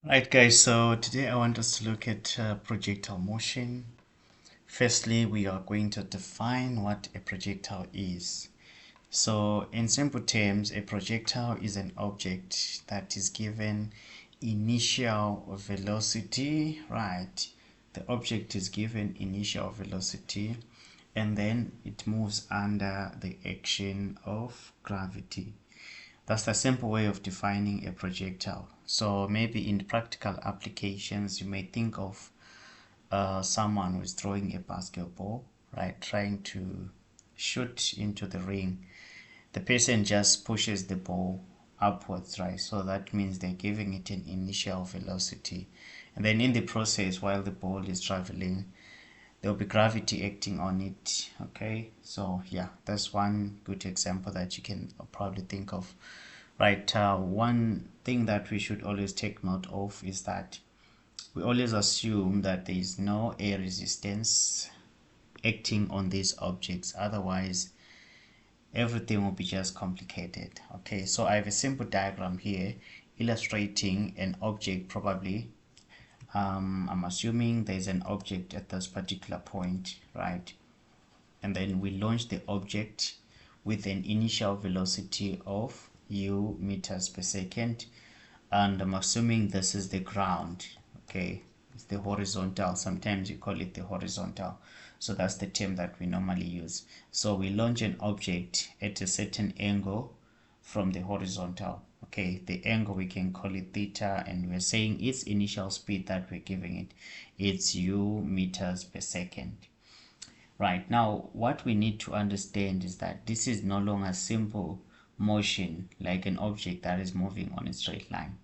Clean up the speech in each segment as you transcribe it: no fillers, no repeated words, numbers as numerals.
Right guys, so today I want us to look at projectile motion. Firstly, we are going to define what a projectile is. So in simple terms, a projectile is an object that is given initial velocity, right? The object is given initial velocity and then it moves under the action of gravity. That's the simple way of defining a projectile. So maybe in practical applications, you may think of someone who is throwing a basketball, right, trying to shoot into the ring. The person just pushes the ball upwards, right? So that means they're giving it an initial velocity. And then in the process, while the ball is traveling, there'll be gravity acting on it. Okay, so yeah, that's one good example that you can probably think of. Right, one thing that we should always take note of is that we always assume that there is no air resistance acting on these objects, otherwise everything will be just complicated. Okay, so I have a simple diagram here illustrating an object. Probably I'm assuming there's an object at this particular point, right? And then we launch the object with an initial velocity of u meters per second, and I'm assuming this is the ground. Okay, it's the horizontal. Sometimes you call it the horizontal, so that's the term that we normally use. So we launch an object at a certain angle from the horizontal. Okay, the angle, we can call it theta, and we're saying its initial speed that we're giving it, it's u meters per second. Right, now what we need to understand is that this is no longer simple motion like an object that is moving on a straight line.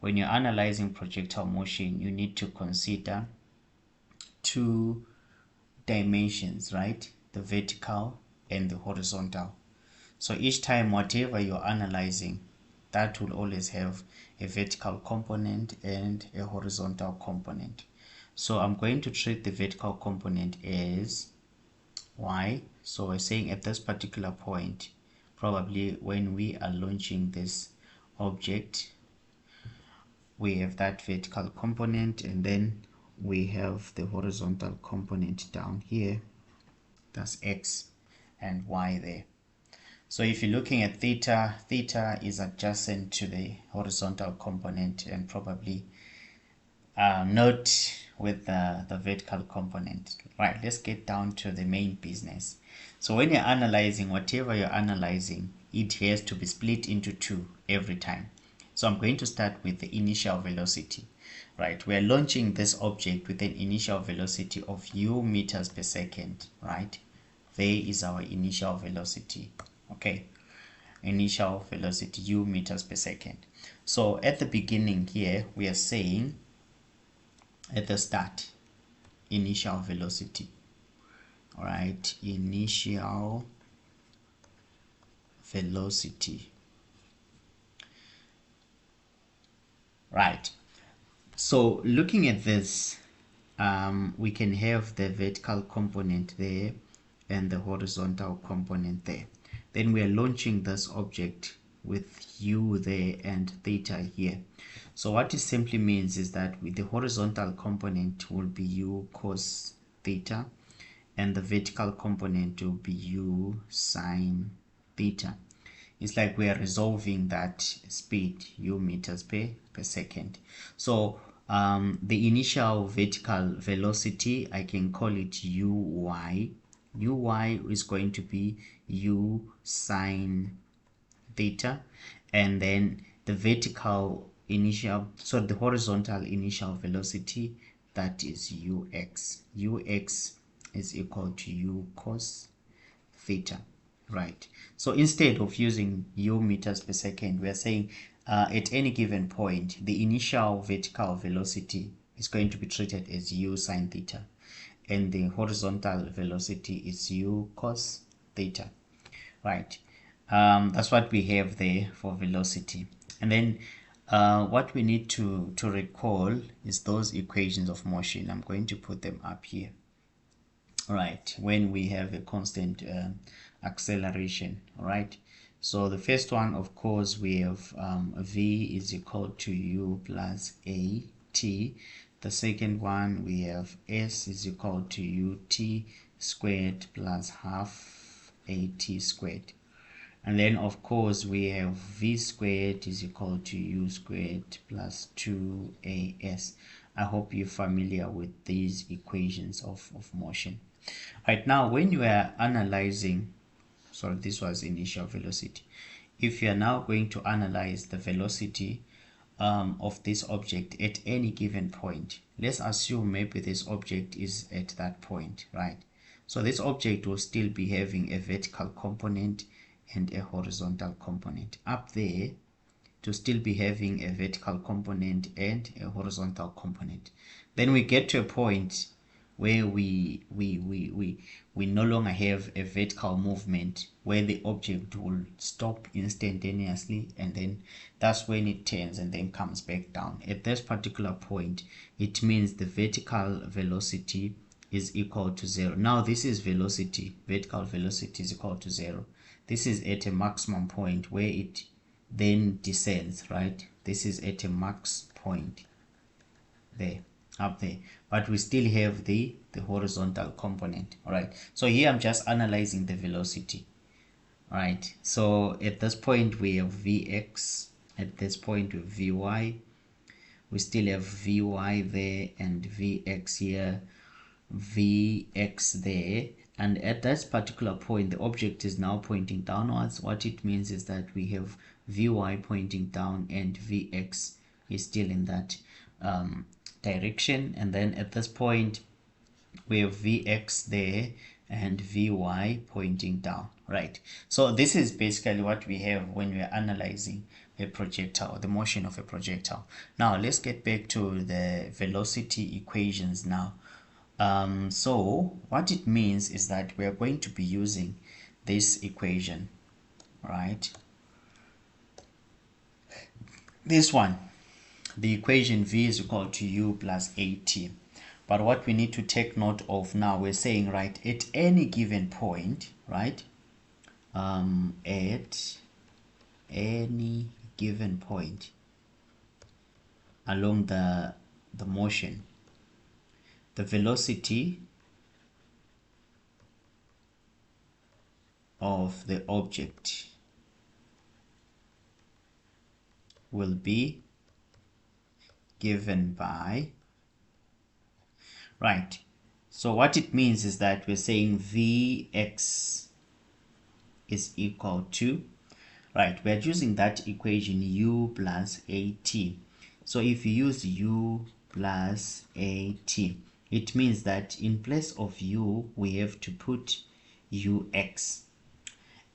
When you're analyzing projectile motion, you need to consider two dimensions, right? The vertical and the horizontal. So each time, whatever you're analyzing, that will always have a vertical component and a horizontal component. So I'm going to treat the vertical component as y. So we're saying at this particular point, probably when we are launching this object, we have that vertical component, and then we have the horizontal component down here. That's x and y there. So if you're looking at theta, theta is adjacent to the horizontal component and probably not with the vertical component. Right, let's get down to the main business. So when you're analyzing, whatever you're analyzing, it has to be split into two every time. So I'm going to start with the initial velocity. Right, we're launching this object with an initial velocity of u meters per second. Right, there is our initial velocity. Okay, initial velocity u meters per second. So at the beginning here, we are saying at the start, initial velocity. All right, initial velocity. Right, so looking at this, we can have the vertical component there and the horizontal component there. Then we are launching this object with u there and theta here. So what it simply means is that with the horizontal component will be u cos theta, and the vertical component will be u sine theta. It's like we are resolving that speed, u meters per second. So the initial vertical velocity, I can call it uy. Uy is going to be u sine theta, and then the vertical initial, so the horizontal initial velocity, that is ux. Ux is equal to u cos theta. Right, so instead of using u meters per second, we are saying at any given point, the initial vertical velocity is going to be treated as u sine theta, and the horizontal velocity is u cos theta. Right, that's what we have there for velocity. And then what we need to recall is those equations of motion. I'm going to put them up here. Right, when we have a constant acceleration. All right, So the first one, of course, we have v is equal to u plus at. The second one, we have s is equal to ut squared plus half at squared. And then, of course, we have v squared is equal to u squared plus 2as. I hope you're familiar with these equations of motion. Right now, when you are analyzing, sorry, this was initial velocity. If you are now going to analyze the velocity of this object at any given point, let's assume maybe this object is at that point, right? So this object will still be having a vertical component and a horizontal component. Up there, to still be having a vertical component and a horizontal component. Then we get to a point where we no longer have a vertical movement, where the object will stop instantaneously, and then that's when it turns and then comes back down. At this particular point, it means the vertical velocity is equal to 0. Now this is velocity, vertical velocity is equal to 0. This is at a maximum point where it then descends, right? This is at a max point there, up there, but we still have the horizontal component. All right, so here I'm just analyzing the velocity. All right, so at this point we have vx, at this point we have vy, we still have vy there and vx here, vx there, and at this particular point the object is now pointing downwards. What it means is that we have vy pointing down and vx is still in that direction, and then at this point we have vx there and vy pointing down, right? So this is basically what we have when we are analyzing a projectile, the motion of a projectile. Now let's get back to the velocity equations now. So what it means is that we are going to be using this equation, right? This one, the equation v is equal to u plus at. But what we need to take note of now, we're saying, right, at any given point, right, at any given point along the motion, the velocity of the object will be given by, right, so what it means is that we're saying vx is equal to, right, we're using that equation u plus at. So if you use u plus at, it means that in place of u we have to put ux,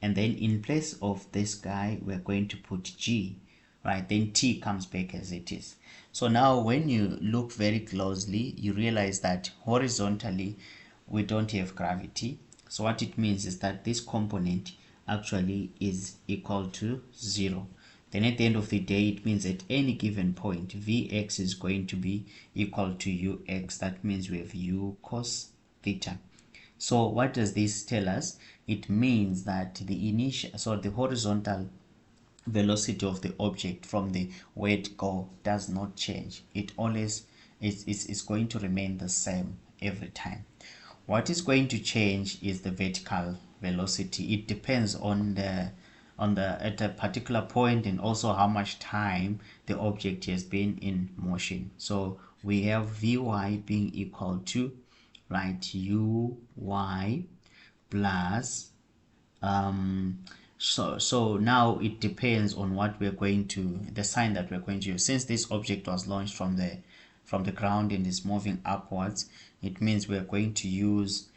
and then in place of this guy we're going to put g, right? Then t comes back as it is. So now when you look very closely, you realize that horizontally we don't have gravity. So what it means is that this component actually is equal to 0. Then at the end of the day, it means at any given point vx is going to be equal to ux. That means we have u cos theta. So what does this tell us? It means that the horizontal velocity of the object from the word go does not change. It always is going to remain the same every time. What is going to change is the vertical velocity. It depends on the at a particular point, and also how much time the object has been in motion. So we have vy being equal to, right, uy plus so now it depends on what we're going to, the sign that we're going to use. Since this object was launched from the ground and is moving upwards, it means we're going to use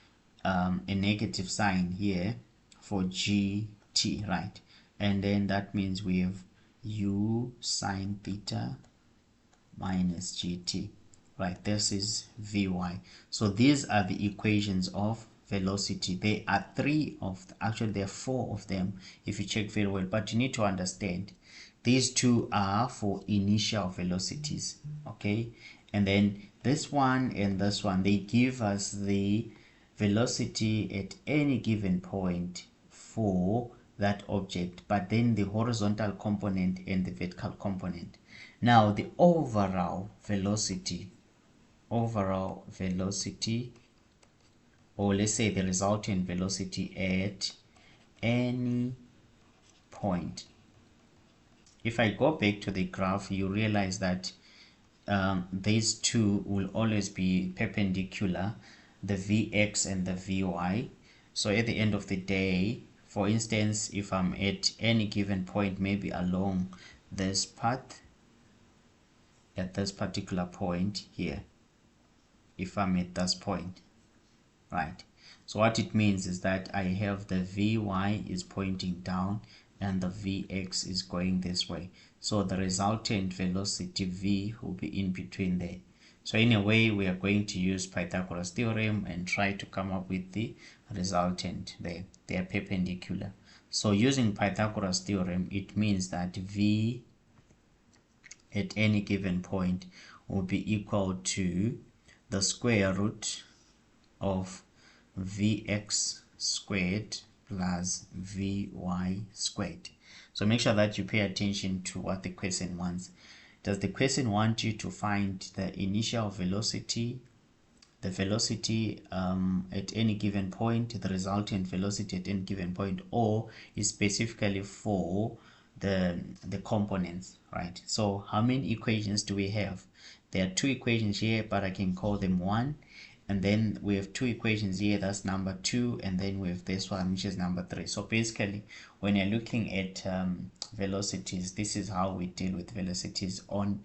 a negative sign here for gt, right? And then that means we have u sine theta minus gt, right? This is vy. So these are the equations of velocity. There are actually there are 4 of them if you check very well, but you need to understand these 2 are for initial velocities, okay? And then this one and this one, they give us the velocity at any given point for that object, but then the horizontal component and the vertical component. Now the overall velocity, or let's say the resultant velocity at any point. If I go back to the graph, you realize that these two will always be perpendicular, the Vx and the Vy. So at the end of the day, for instance, if I'm at any given point, maybe along this path, at this particular point here, if I'm at this point, right? So what it means is that I have the Vy is pointing down and the Vx is going this way. So the resultant velocity V will be in between there. So in a way, we are going to use Pythagoras theorem and try to come up with the resultant there. They are perpendicular. So using Pythagoras theorem, it means that V at any given point will be equal to the square root of Vx squared plus Vy squared. So make sure that you pay attention to what the question wants. Does the question want you to find the initial velocity, the velocity at any given point, the resultant velocity at any given point, or is specifically for the components, right? So how many equations do we have? There are two equations here, but I can call them one. And then we have two equations here, that's number 2, and then we have this one, which is number 3. So basically, when you're looking at velocities, this is how we deal with velocities on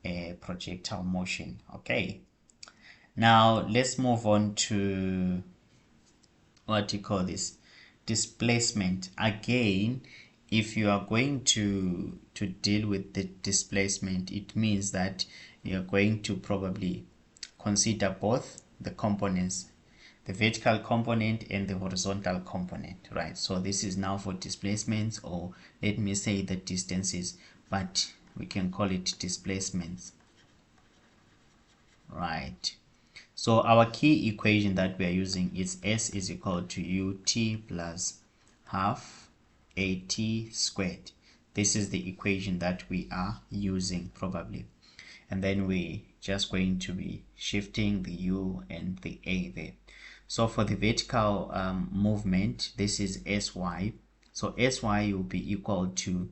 a projectile motion. Okay, now let's move on to what you call this, displacement. Again, if you are going to deal with the displacement, it means that you're going to probably consider both the components, the vertical component and the horizontal component, right? So this is now for displacements, or let me say the distances, but we can call it displacements, right? So our key equation that we are using is S is equal to ut plus half at squared. This is the equation that we are using probably, and then we just going to be shifting the u and the a there. So for the vertical movement, this is sy. So sy will be equal to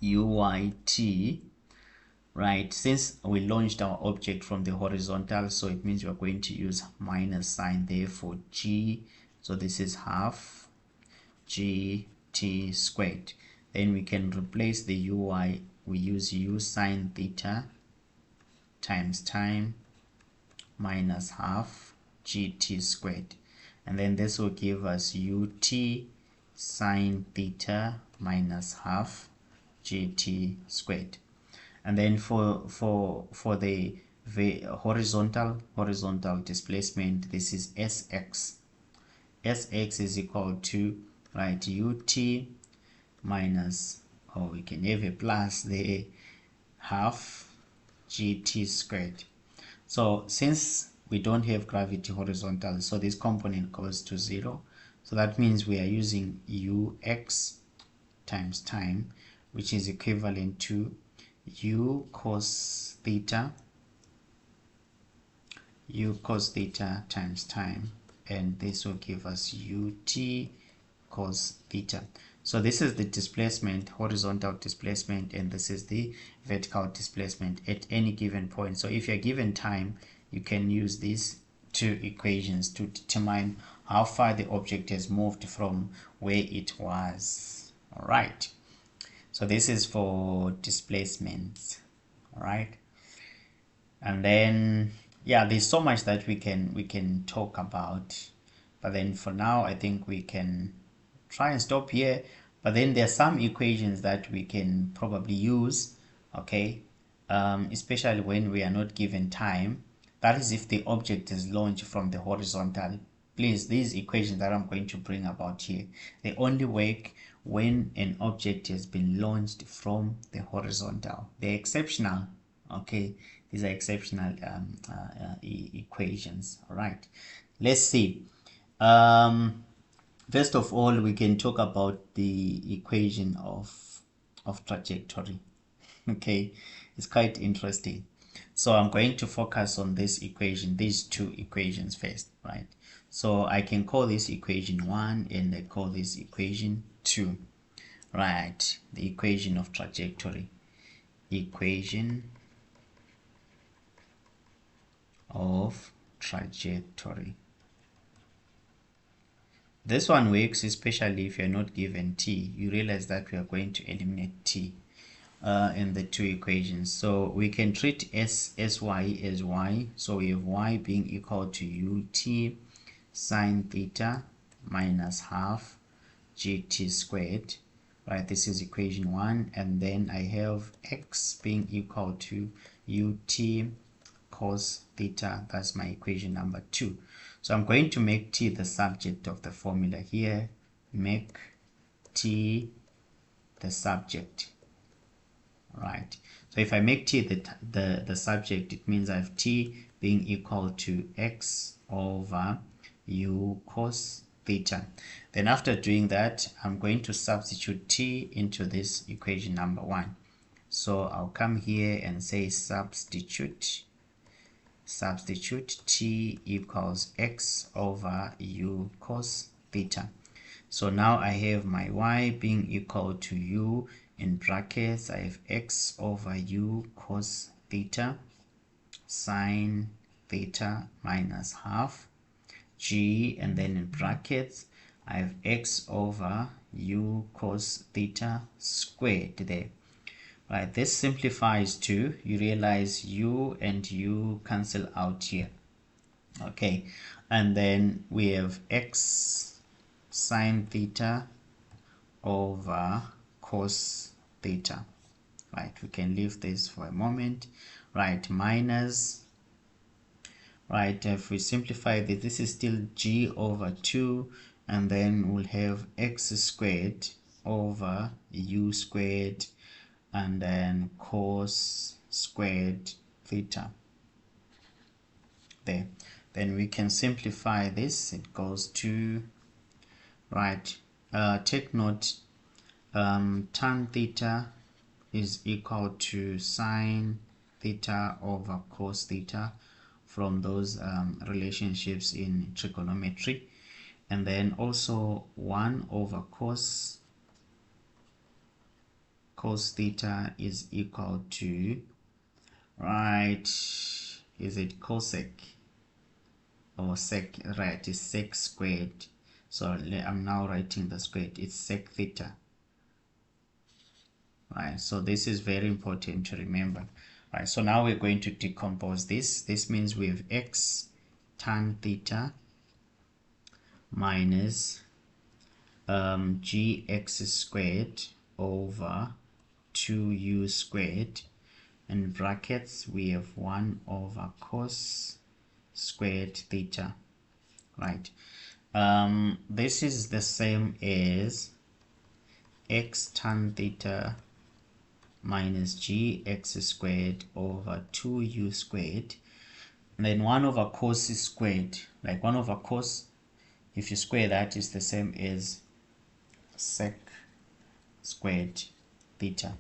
uyt, right? Since we launched our object from the horizontal, so it means we're going to use minus sign there for g. So this is half gt squared. Then we can replace the uy. We use u sine theta times time minus half gt squared, and then this will give us ut sine theta minus half gt squared. And then for the horizontal displacement, this is sx. Sx is equal to, right, ut minus, or we can have a plus the half gt squared. So since we don't have gravity horizontal, so this component goes to 0. So that means we are using ux times time, which is equivalent to u cos theta times time, and this will give us ut cos theta. So this is the displacement, horizontal displacement, and this is the vertical displacement at any given point. So if you're given time, you can use these two equations to determine how far the object has moved from where it was. All right. So this is for displacements. All right. And then, yeah, there's so much that we can talk about, but then for now, I think we can try and stop here. But then there are some equations that we can probably use, okay, especially when we are not given time. That is if the object is launched from the horizontal. Please, these equations that I'm going to bring about here, they only work when an object has been launched from the horizontal. They're exceptional, okay? These are exceptional equations. All right, let's see. First of all, we can talk about the equation of trajectory. Okay, it's quite interesting. So I'm going to focus on this equation, these two equations first, right? So I can call this equation 1 and I call this equation 2, right? The equation of trajectory. Equation of trajectory. This one works especially if you're not given t. You realize that we are going to eliminate t in the two equations. So we can treat sy as y. So we have y being equal to ut sine theta minus half gt squared. Right, this is equation 1. And then I have x being equal to ut cos theta. That's my equation number 2. So I'm going to make t the subject of the formula here. Make t the subject. Right. So if I make t the subject, it means I have t being equal to x over u cos theta. Then after doing that, I'm going to substitute t into this equation number 1. So I'll come here and say substitute t equals x over u cos theta. So now I have my y being equal to u in brackets. I have x over u cos theta sine theta minus half g, and then in brackets I have x over u cos theta squared there. Right, this simplifies to, you realize u and u cancel out here. Okay, and then we have x sine theta over cos theta. Right, we can leave this for a moment. Right, minus, right, if we simplify this, this is still g over 2, and then we'll have x squared over u squared and then cos squared theta there. Then we can simplify this. It goes to, right, take note, tan theta is equal to sine theta over cos theta from those relationships in trigonometry. And then also 1 over cos theta is equal to, right, is it cosec or sec? Right, is sec squared. So I'm now writing the squared. It's sec theta. Right, so this is very important to remember. Right, so now we're going to decompose this. This means we have x tan theta minus gx squared over 2u squared, in brackets we have 1 over cos squared theta. Right, this is the same as x tan theta minus gx squared over 2u squared, and then 1 over cos squared. Like 1 over cos, if you square that, is the same as sec squared theta.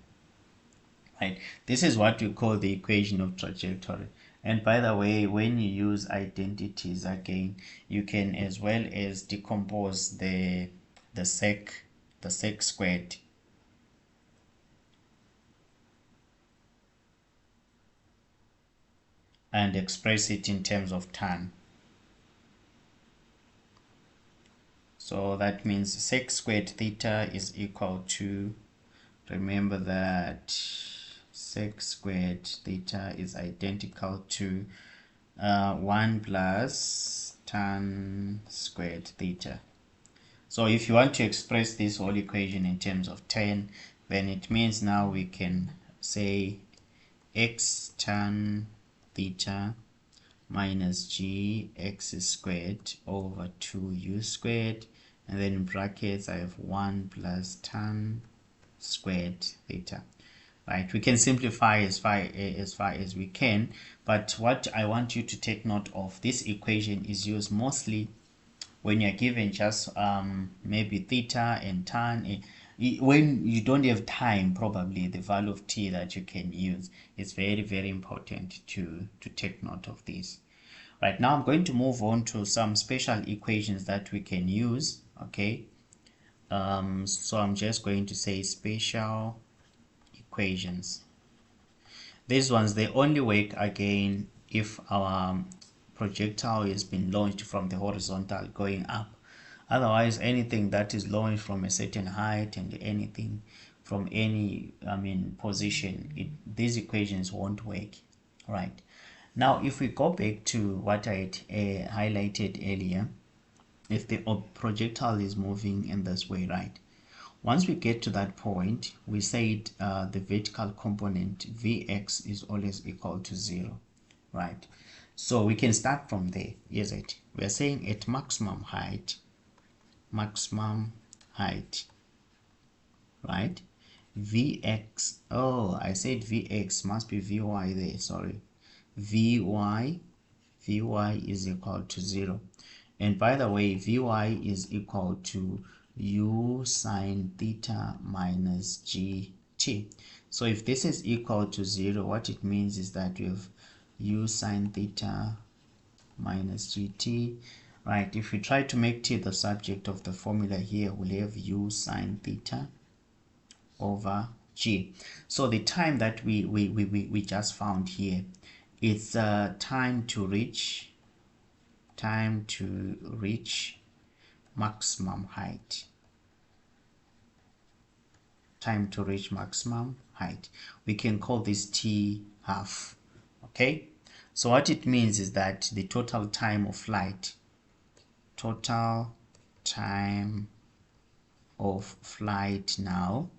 Right, this is what we call the equation of trajectory. And by the way, when you use identities again, you can as well as decompose the sec squared. And express it in terms of tan. So that means sec squared theta is equal to, remember that sec squared theta is identical to 1 plus tan squared theta. So if you want to express this whole equation in terms of tan, then it means now we can say x tan theta minus gx squared over 2u squared, and then in brackets I have 1 plus tan squared theta. Right, we can simplify as far as we can, but what I want you to take note of, this equation is used mostly when you're given just maybe theta and tan, when you don't have time, probably the value of t that you can use, it's very, very important to take note of this. Right, now I'm going to move on to some special equations that we can use. Okay, so I'm just going to say special equations. These ones, they only work again if our projectile has been launched from the horizontal going up. Otherwise, anything that is launched from a certain height and anything from any position, these equations won't work. Right, now if we go back to what I had highlighted earlier, if the projectile is moving in this way, right, once we get to that point, we said the vertical component Vx is always equal to 0, right? So we can start from there, is it? We're saying at maximum height, right? Vx, oh, I said Vx, must be Vy there, sorry. Vy is equal to 0. And by the way, Vy is equal to u sine theta minus gt. So if this is equal to 0, what it means is that we have u sine theta minus gt. Right, if we try to make t the subject of the formula here, we'll have u sine theta over g. So the time that we just found here, it's time to reach maximum height. Time to reach maximum height. We can call this t half. Okay, so what it means is that the total time of flight, now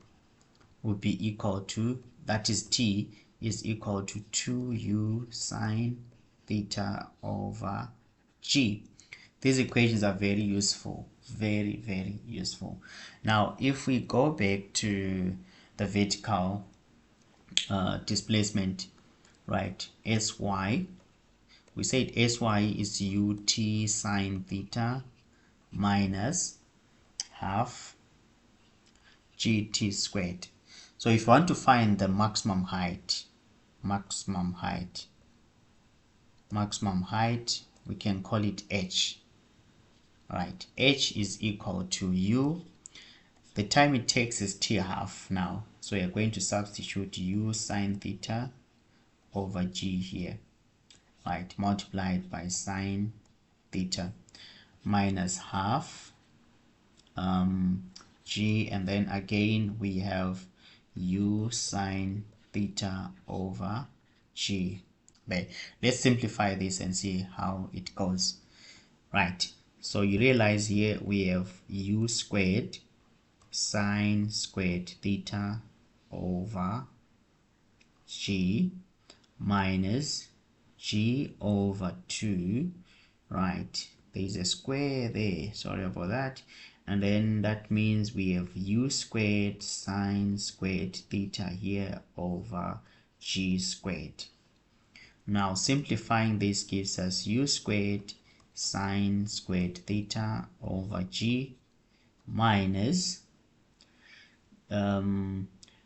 would be equal to, that is t is equal to 2u sine theta over g. These equations are very useful, very, very useful. Now if we go back to the vertical displacement, right, sy, we said sy is ut sine theta minus half gt squared. So if you want to find the maximum height, we can call it h. Right, h is equal to u. The time it takes is t half now, so we are going to substitute u sine theta over g here, right, multiplied by sine theta minus half g, and then again we have u sine theta over g. There, let's simplify this and see how it goes. Right, so you realize here we have u squared sine squared theta over g minus g over 2, right, there's a square there, sorry about that, and then that means we have u squared sine squared theta here over g squared. Now simplifying this gives us u squared sine squared theta over g minus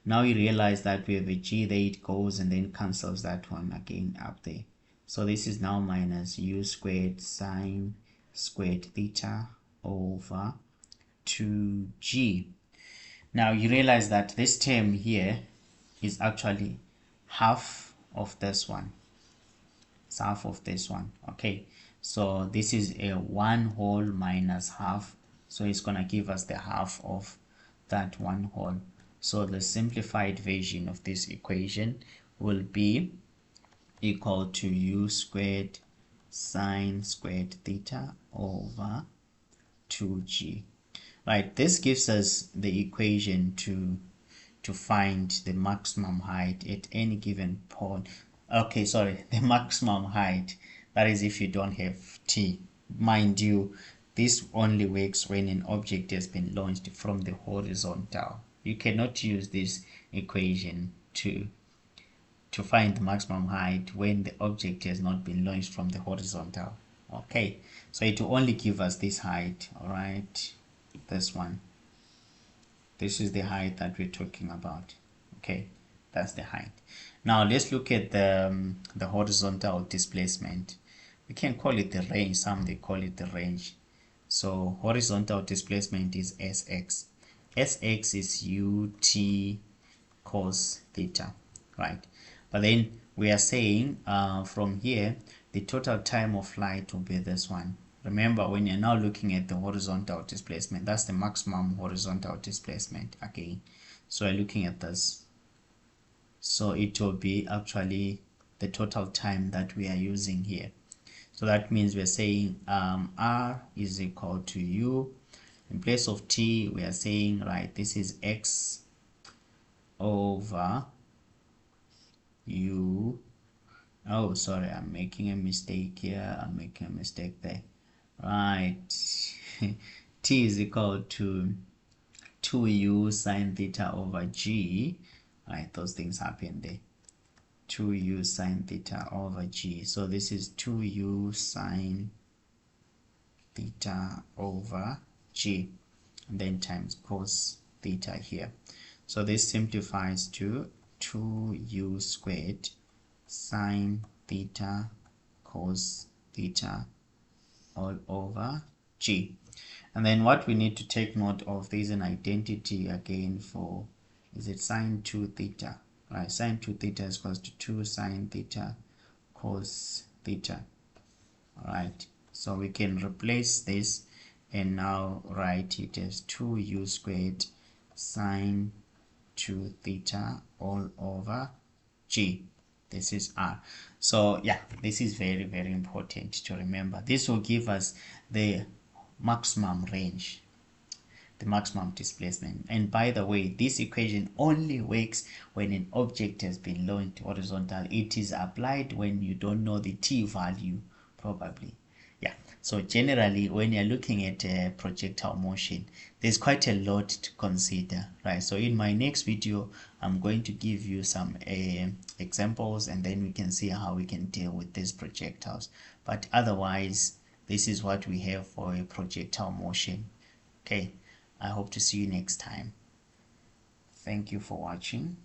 now you realize that we have a g there, it goes and then cancels that one again up there. So this is now minus u squared sine squared theta over 2g. Now you realize that this term here is actually half of this one. It's half of this one. Okay, so this is a 1 whole minus half, so it's gonna give us the half of that 1 whole. So the simplified version of this equation will be equal to u squared sine squared theta over 2g. Right, this gives us the equation to find the maximum height at any given point. Okay, sorry, the maximum height, that is if you don't have t. Mind you, this only works when an object has been launched from the horizontal. You cannot use this equation to find the maximum height when the object has not been launched from the horizontal. Okay, so it will only give us this height. All right, this one, this is the height that we're talking about. Okay, that's the height. Now let's look at the horizontal displacement. We can call it the range. Some they call it the range. So horizontal displacement is sx. Sx is ut cos theta, right? But then we are saying from here the total time of flight will be this one. Remember, when you're now looking at the horizontal displacement, that's the maximum horizontal displacement again. So we're looking at this, so it will be actually the total time that we are using here. So that means we're saying r is equal to u. In place of t, we are saying, right, this is x over u. Oh, sorry, I'm making a mistake here. I'm making a mistake there. Right. T is equal to 2u sine theta over g. Right, those things happen there. 2u sine theta over g. So this is 2u sine theta over g, and then times cos theta here. So this simplifies to 2u squared sine theta cos theta all over g. And then what we need to take note of, there is an identity again for, is it sine 2 theta, right? Sine 2 theta is equals to 2 sine theta cos theta. All right, so we can replace this and now write it as 2u squared sine 2 theta all over g. This is r. So yeah, this is very, very important to remember. This will give us the maximum range, the maximum displacement. And by the way, this equation only works when an object has been launched horizontal. It is applied when you don't know the t value, probably. Yeah, so generally when you're looking at projectile motion, there's quite a lot to consider, right? So in my next video, I'm going to give you some examples, and then we can see how we can deal with these projectiles. But otherwise, this is what we have for a projectile motion. Okay, I hope to see you next time. Thank you for watching.